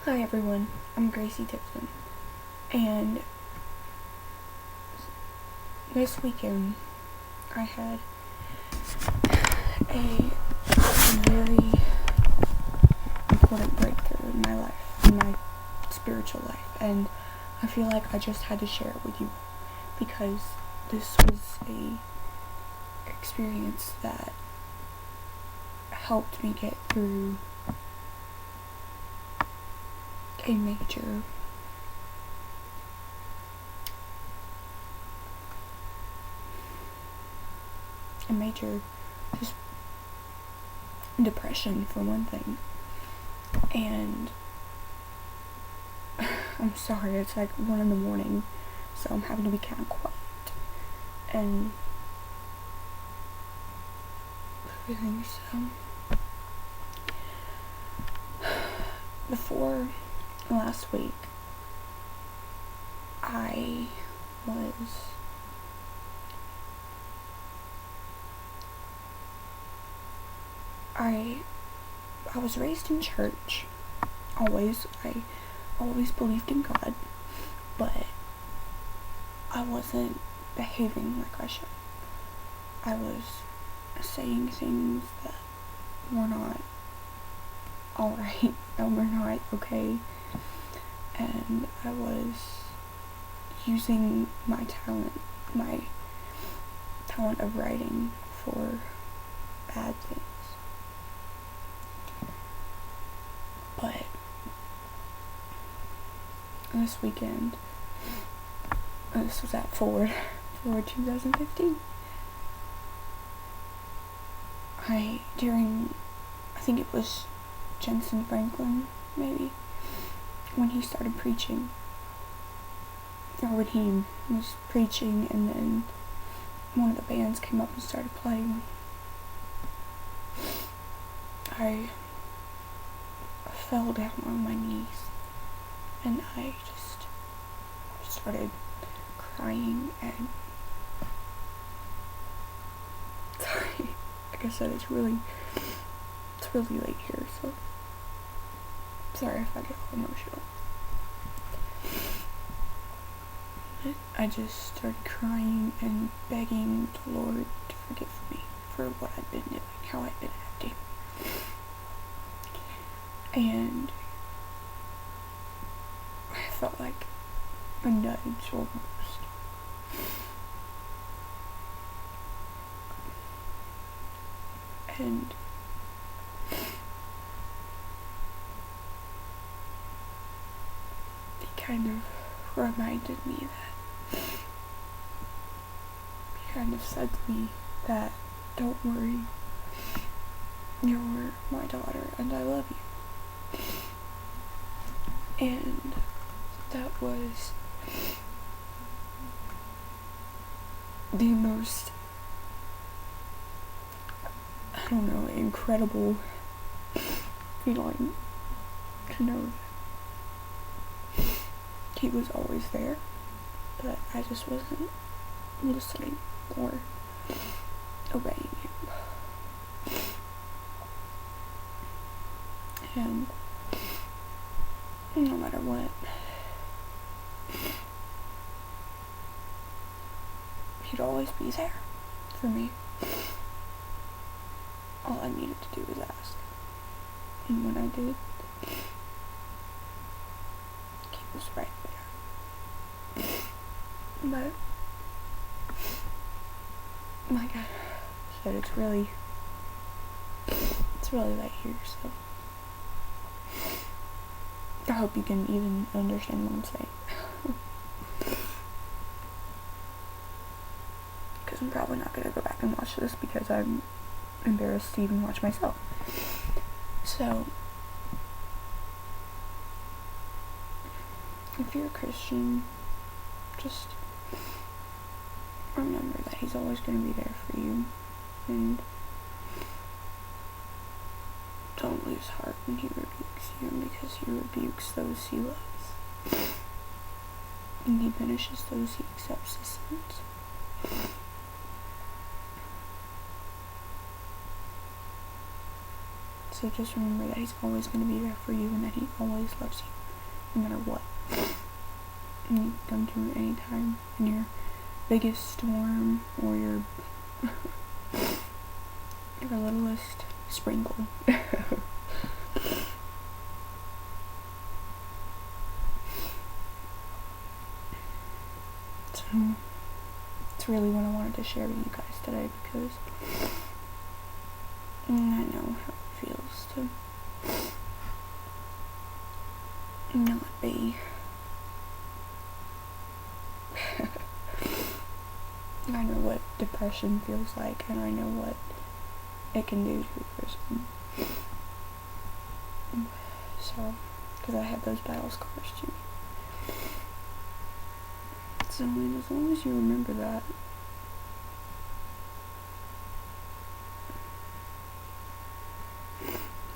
Hi everyone, I'm Gracie Tipton, and this weekend I had a very important breakthrough in my life, in my spiritual life, and I feel like I just had to share it with you because this was a experience that helped me get through a major just depression for one thing. And I'm sorry, it's like 1 in the morning, so I'm having to be kind of quiet and everything. So before last week, I was I was raised in church. I always believed in God, but I wasn't behaving like I should. I was saying things that were not alright, that were not okay, and I was using my talent of writing for bad things. But this weekend, this was at Ford for 2015. I think it was Jensen Franklin, maybe, when he started preaching, or when he was preaching, and then one of the bands came up and started playing. I fell down on my knees, and I just started crying, and sorry, like I said, it's really late here, so sorry if I get all emotional. I just started crying and begging the Lord to forgive me for what I'd been doing, how I'd been acting. And I felt like a nudge almost. And he kind of reminded me that, he kind of said to me that, don't worry, you're my daughter and I love you. And that was the most, I don't know, incredible feeling to know that he was always there, but I just wasn't listening or obeying him. And no matter what, he'd always be there for me. All I needed to do was ask. And when I did, he was right there. But, like I said, it's really late here, so I hope you can even understand what I'm saying. Because I'm probably not going to go back and watch this because I'm embarrassed to even watch myself. So, if you're a Christian, just remember that he's always going to be there for you, and don't lose heart when he rebukes you, because he rebukes those he loves, and he punishes those he accepts his sins. So just remember that he's always going to be there for you and that he always loves you, no matter what. And you come to him anytime in your biggest storm or your littlest sprinkle. So it's really what I wanted to share with you guys today, because I know how it feels to not be. I know what depression feels like, and I know what it can do to a person. So, because I had those battle scars too. So, as long as you remember that,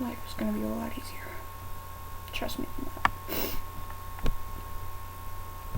life is going to be a lot easier. Trust me on that.